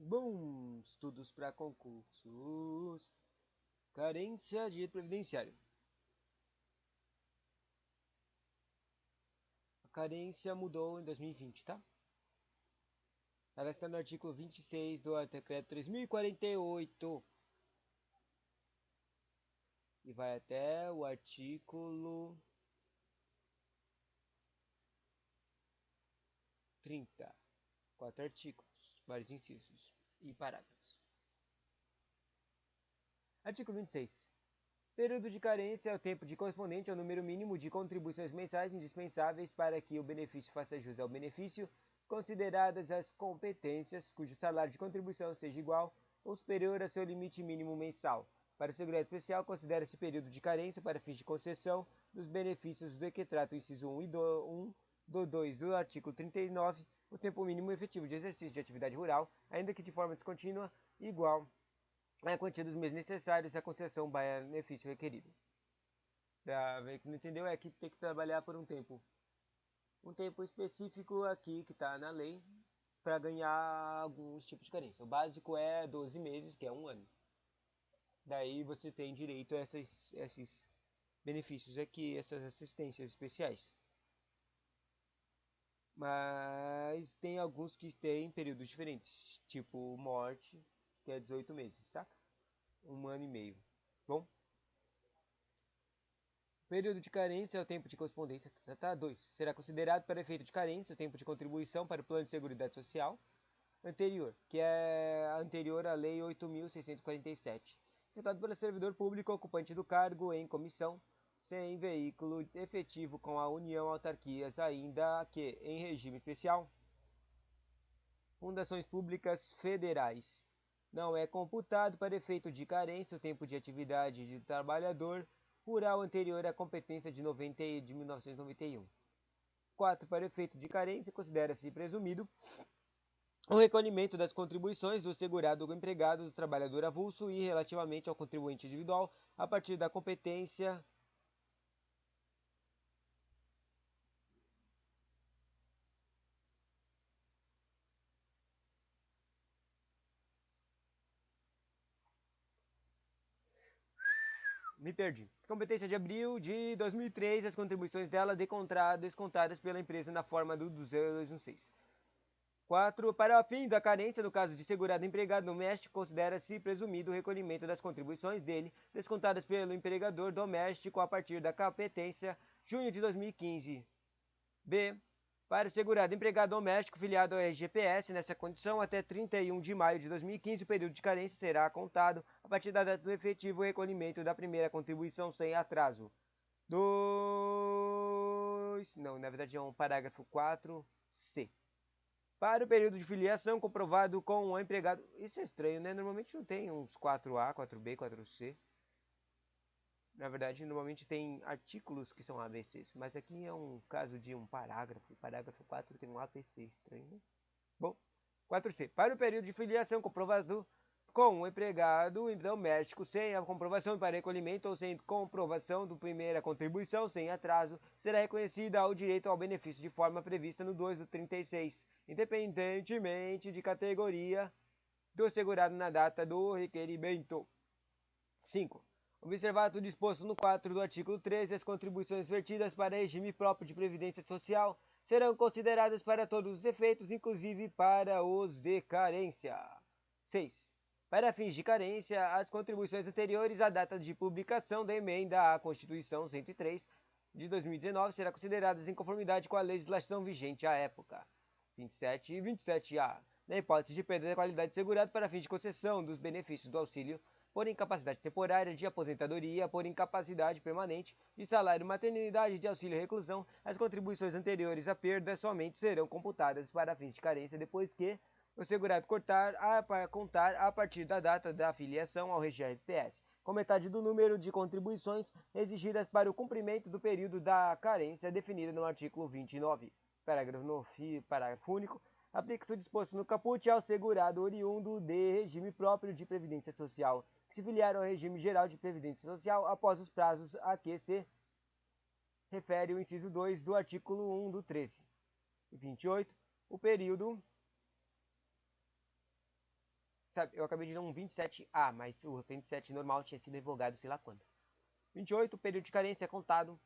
Bom, estudos para concursos. Carência de previdenciário. A carência mudou em 2020, tá? Ela está no artigo 26 do decreto 3048. E vai até o artigo 30. 4 artigos, vários incisos e parágrafos. Artigo 26. Período de carência é o tempo de correspondente ao número mínimo de contribuições mensais indispensáveis para que o benefício faça jus ao benefício, consideradas as competências cujo salário de contribuição seja igual ou superior a seu limite mínimo mensal. Para o segurado especial, considera-se período de carência para fins de concessão dos benefícios do que trata o inciso 1 e 1 do 2 do artigo 39, o tempo mínimo efetivo de exercício de atividade rural, ainda que de forma descontínua, igual a quantia dos meios necessários à concessão benefício requerido. Para ver que não entendeu, é que tem que trabalhar por um tempo. Um tempo específico aqui que está na lei para ganhar alguns tipos de carência. O básico é 12 meses, que é um ano. Daí você tem direito a esses benefícios aqui, essas assistências especiais. Mas tem alguns que têm períodos diferentes, tipo morte, que é 18 meses, saca? Um ano e meio. Bom? Período de carência é o tempo de correspondência. 2. Será considerado para efeito de carência o tempo de contribuição para o plano de seguridade social anterior, que é anterior à Lei 8.647, efetuado pelo servidor público ocupante do cargo em comissão, sem veículo efetivo com a União autarquias, ainda que em regime especial. Fundações públicas federais. Não é computado para efeito de carência o tempo de atividade de trabalhador rural anterior à competência de 1991. 4. Para efeito de carência, considera-se presumido o recolhimento das contribuições do segurado do empregado do trabalhador avulso e relativamente ao contribuinte individual a partir da competência Me perdi. Competência de abril de 2003, as contribuições dela descontadas pela empresa na forma do 216. 4. Para o fim da carência, no caso de segurado empregado doméstico, considera-se presumido o recolhimento das contribuições dele, descontadas pelo empregador doméstico a partir da competência junho de 2015. B. Para o segurado empregado doméstico filiado ao RGPS, nessa condição, até 31 de maio de 2015, o período de carência será contado a partir da data do efetivo recolhimento da primeira contribuição sem atraso. 2. Não, na verdade é um parágrafo 4C. Para o período de filiação comprovado com o empregado. Isso é estranho, né? Normalmente não tem uns 4A, 4B, 4C. Na verdade, normalmente tem artículos que são ABCs, mas aqui é um caso de um parágrafo. Parágrafo 4 tem um ABC, estranho, né? Bom, 4C. Para o período de filiação comprovado com o empregado doméstico sem a comprovação para recolhimento ou sem comprovação da primeira contribuição sem atraso, será reconhecida o direito ao benefício de forma prevista no 2 do 36, independentemente de categoria do segurado na data do requerimento. 5. Observado o disposto no 4 do artigo 13, as contribuições vertidas para regime próprio de previdência social serão consideradas para todos os efeitos, inclusive para os de carência. 6. Para fins de carência, as contribuições anteriores à data de publicação da emenda à Constituição 103 de 2019 serão consideradas em conformidade com a legislação vigente à época. 27 e 27A. Na hipótese de perda da qualidade de segurado para fins de concessão dos benefícios do auxílio por incapacidade temporária, de aposentadoria, por incapacidade permanente, de salário, maternidade, de auxílio reclusão, as contribuições anteriores à perda somente serão computadas para fins de carência depois que o segurado contar a partir da data da filiação ao RGPS, com metade do número de contribuições exigidas para o cumprimento do período da carência definida no artigo 29. Parágrafo único. Aplica-se o disposto no caput ao segurado oriundo de regime próprio de previdência social, que se filiar ao regime geral de previdência social após os prazos a que se refere o inciso 2 do artigo 1 do 13. E 28. O período Sabe, eu acabei de ler um 27A, mas o 27 normal tinha sido revogado sei lá quando. 28, período de carência é contado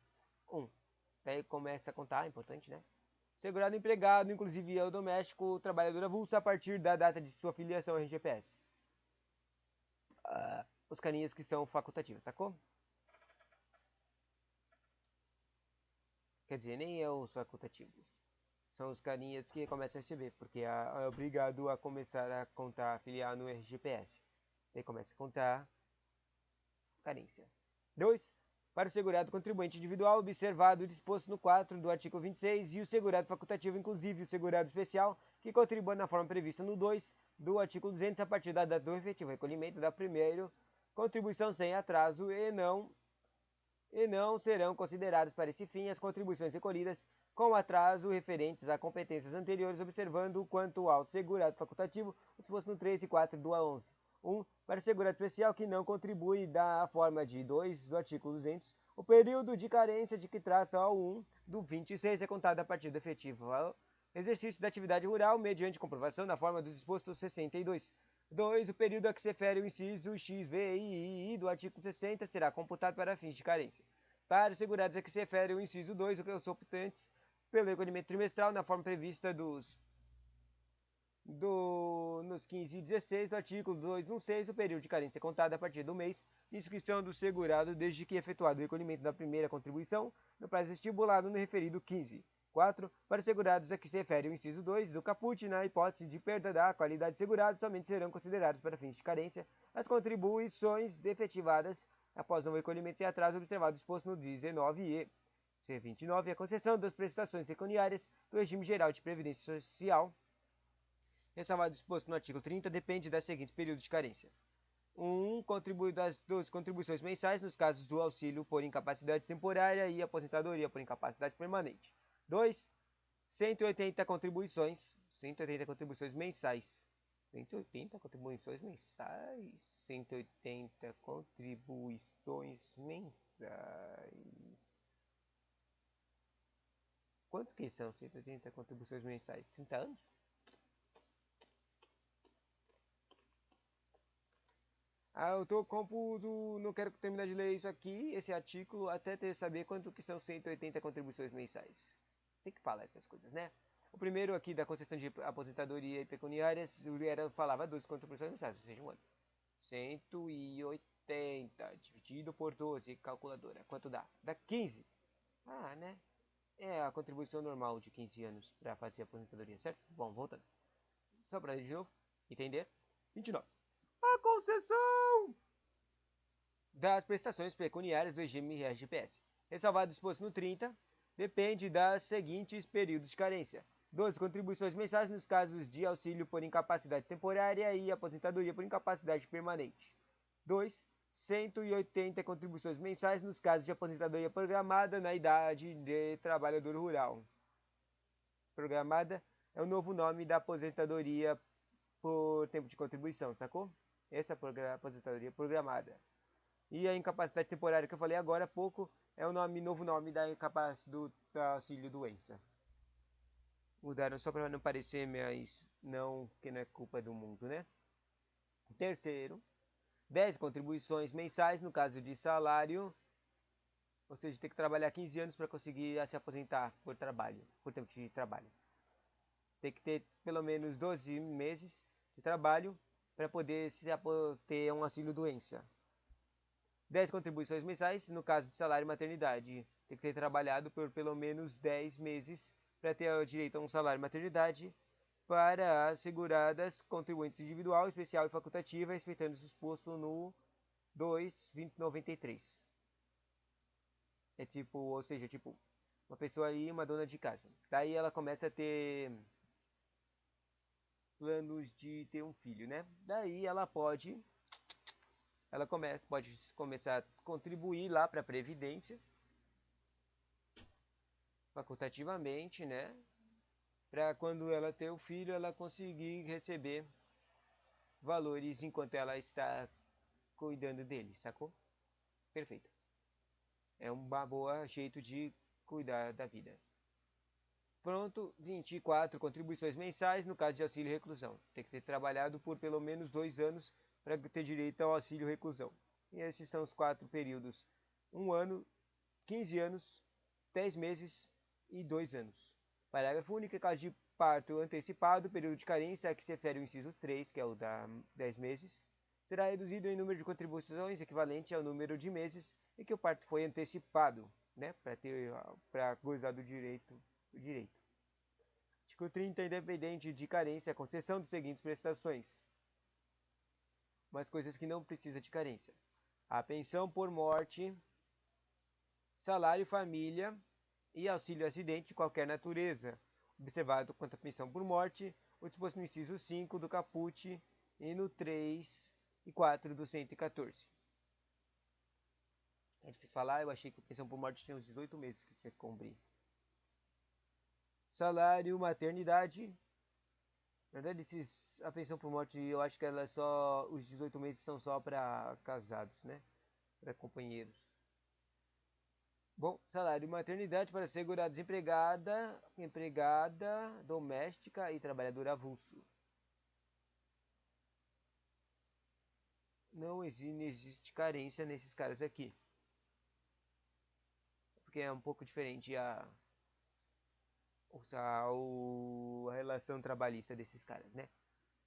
1. Daí começa a contar, é importante, né? Segurado empregado, inclusive é o doméstico, trabalhador avulso a partir da data de sua filiação ao RGPS. Os carinhas que são facultativos, sacou? Quer dizer, nem é os facultativos. São os carinhas que começam a receber, porque é obrigado a começar a contar, afiliar no RGPS. Daí começa a contar carência. 2. Para o segurado contribuinte individual, observado o disposto no 4 do artigo 26 e o segurado facultativo, inclusive o segurado especial, que contribua na forma prevista no 2 do artigo 200 a partir da data do efetivo recolhimento da primeira contribuição sem atraso e não serão consideradas para esse fim as contribuições recolhidas com atraso referentes a competências anteriores, observando quanto ao segurado facultativo, o disposto no 3 e 4 do A11. 1. Para o segurado especial que não contribui da forma de 2 do artigo 200, o período de carência de que trata o 1 do 26 é contado a partir do efetivo ao exercício da atividade rural mediante comprovação da forma do disposto 62. 2. O período a que se refere o inciso X, V e I do artigo 60 será computado para fins de carência. Para os segurados a que se refere o inciso 2, o que os optantes pelo recolhimento trimestral na forma prevista nos 15 e 16 do artigo 216, o período de carência é contado a partir do mês de inscrição do segurado desde que efetuado o recolhimento da primeira contribuição no prazo estipulado no referido 15. 4. Para os segurados a que se refere o inciso 2 do caput, na hipótese de perda da qualidade de segurado, somente serão considerados para fins de carência as contribuições defetivadas após o recolhimento sem atraso observado disposto no 19e. C29. A concessão das prestações pecuniárias do regime geral de previdência social, ressalvado disposto no artigo 30, depende das seguintes períodos de carência. 1. Contribui das 12 contribuições mensais nos casos do auxílio por incapacidade temporária e aposentadoria por incapacidade permanente. 2. 180 contribuições. 180 contribuições mensais. 180 contribuições mensais. 180 contribuições mensais. Quanto que são 180 contribuições mensais? 30 anos? Eu tô confuso, não quero terminar de ler isso aqui, esse artigo, até saber quanto que são 180 contribuições mensais. Tem que falar essas coisas, né? O primeiro aqui da concessão de aposentadoria e pecuniárias, falava 12 contribuições mensais, ou seja, um ano. 180 dividido por 12, calculadora, quanto dá? Dá 15. Né? É a contribuição normal de 15 anos para fazer a aposentadoria, certo? Bom, voltando. Só para ler de novo, entender. 29. A concessão das prestações pecuniárias do regime RGPS, ressalvado disposto no 30, depende das seguintes períodos de carência. 12 contribuições mensais nos casos de auxílio por incapacidade temporária e aposentadoria por incapacidade permanente. 2. 180 contribuições mensais nos casos de aposentadoria programada na idade de trabalhador rural. Programada é o novo nome da aposentadoria por tempo de contribuição, sacou? Essa é a aposentadoria programada. E a incapacidade temporária que eu falei agora há pouco é o novo nome da incapacidade do auxílio doença. Mudaram só para não parecer, mas não, que não é culpa do mundo, né? Terceiro, 10 contribuições mensais no caso de salário, ou seja, tem que trabalhar 15 anos para conseguir se aposentar por trabalho, por tempo de trabalho. Tem que ter pelo menos 12 meses de trabalho para poder ter um auxílio doença. 10 contribuições mensais no caso de salário e maternidade. Tem que ter trabalhado por pelo menos 10 meses para ter direito a um salário e maternidade para as seguradas contribuintes individual, especial e facultativa, respeitando o disposto no 2.2093. É tipo, ou seja, tipo, uma pessoa aí, uma dona de casa. Daí ela começa a ter planos de ter um filho, né? Daí ela pode começar a contribuir lá para a Previdência, facultativamente, né? Para quando ela ter o filho, ela conseguir receber valores enquanto ela está cuidando dele, sacou? Perfeito. É um boa jeito de cuidar da vida. Pronto, 24 contribuições mensais no caso de auxílio reclusão. Tem que ter trabalhado por pelo menos 2 anos para ter direito ao auxílio reclusão. E esses são os 4 períodos: 1 ano, 15 anos, 10 meses e 2 anos. Parágrafo único, em caso de parto antecipado, o período de carência a que se refere o inciso 3, que é o da 10 meses, será reduzido em número de contribuições equivalente ao número de meses em que o parto foi antecipado, né, para gozar do direito. Artigo 30, independente de carência, a concessão das seguintes prestações. Umas coisas que não precisa de carência: a pensão por morte, salário família e auxílio acidente de qualquer natureza, observado quanto à pensão por morte, o disposto no inciso 5 do caput e no 3 e 4 do 114. É difícil falar, eu achei que a pensão por morte tinha uns 18 meses que tinha que cumprir. Salário, maternidade. Na verdade, a pensão por morte, eu acho que ela é só. Os 18 meses são só para casados, né? Para companheiros. Bom, salário, maternidade para segurados empregada, doméstica e trabalhador avulso. Não existe carência nesses caras aqui. Porque é um pouco diferente a relação trabalhista desses caras, né?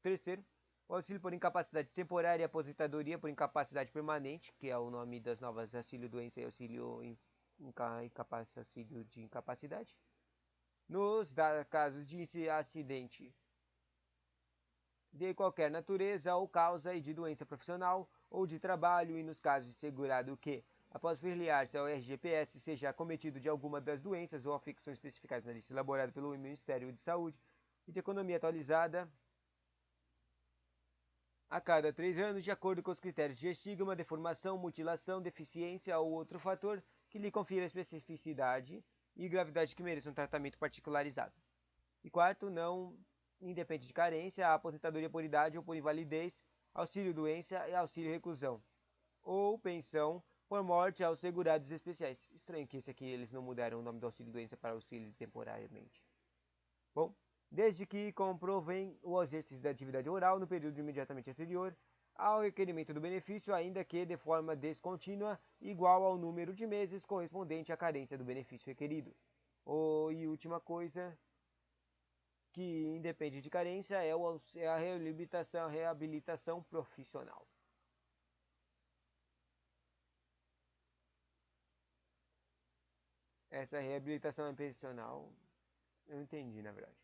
Terceiro, o auxílio por incapacidade temporária e aposentadoria por incapacidade permanente, que é o nome das novas auxílio doença e auxílio auxílio de incapacidade. Nos casos de acidente de qualquer natureza ou causa e de doença profissional ou de trabalho, e nos casos de segurado que, após filiar-se ao RGPS, seja acometido de alguma das doenças ou afecções especificadas na lista elaborada pelo Ministério de Saúde e de Economia atualizada a cada 3 anos, de acordo com os critérios de estigma, deformação, mutilação, deficiência ou outro fator que lhe confira especificidade e gravidade que mereça um tratamento particularizado. E quarto, não independe de carência, a aposentadoria por idade ou por invalidez, auxílio doença e auxílio reclusão, ou pensão por morte aos segurados especiais. Estranho que esse aqui eles não mudaram o nome do auxílio doença para auxílio temporariamente. Bom, desde que comprovem o exercício da atividade oral no período imediatamente anterior ao requerimento do benefício, ainda que de forma descontínua, igual ao número de meses correspondente à carência do benefício requerido. E última coisa que independe de carência é a reabilitação profissional. Essa reabilitação profissional, eu não entendi, na verdade.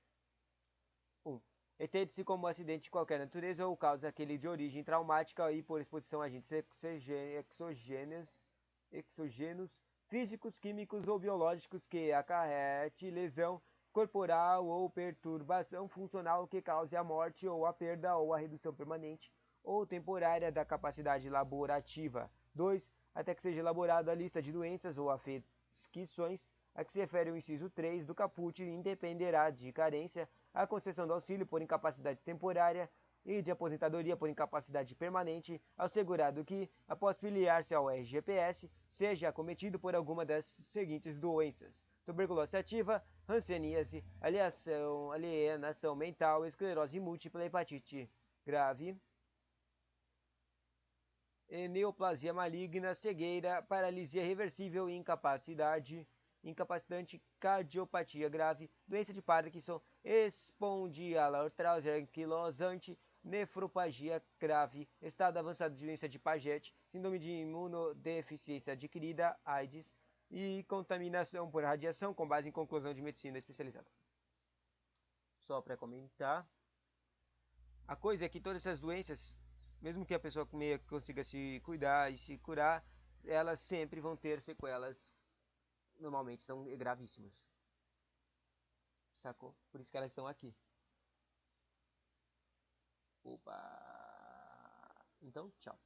1. Entende-se como acidente de qualquer natureza ou causa aquele de origem traumática e por exposição a agentes exógenos, físicos, químicos ou biológicos que acarrete lesão corporal ou perturbação funcional que cause a morte ou a perda ou a redução permanente ou temporária da capacidade laborativa. 2. Até que seja elaborada a lista de doenças ou afecções a que se refere o inciso 3 do caput, independerá de carência a concessão do auxílio por incapacidade temporária e de aposentadoria por incapacidade permanente ao segurado que, após filiar-se ao RGPS, seja acometido por alguma das seguintes doenças: tuberculose ativa, hanseníase, alienação mental, esclerose múltipla, hepatite grave, neoplasia maligna, cegueira, paralisia reversível e incapacitante, cardiopatia grave, doença de Parkinson, espondiloartrose anquilosante, nefropatia grave, estado avançado de doença de Paget, síndrome de imunodeficiência adquirida, AIDS e contaminação por radiação com base em conclusão de medicina especializada. Só para comentar, a coisa é que todas essas doenças, mesmo que a pessoa consiga se cuidar e se curar, elas sempre vão ter sequelas, normalmente são gravíssimas. Sacou? Por isso que elas estão aqui. Opa! Então, tchau.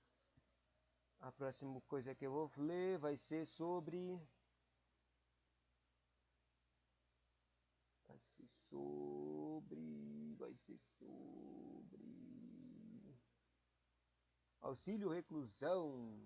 A próxima coisa que eu vou ler vai ser sobre... auxílio reclusão.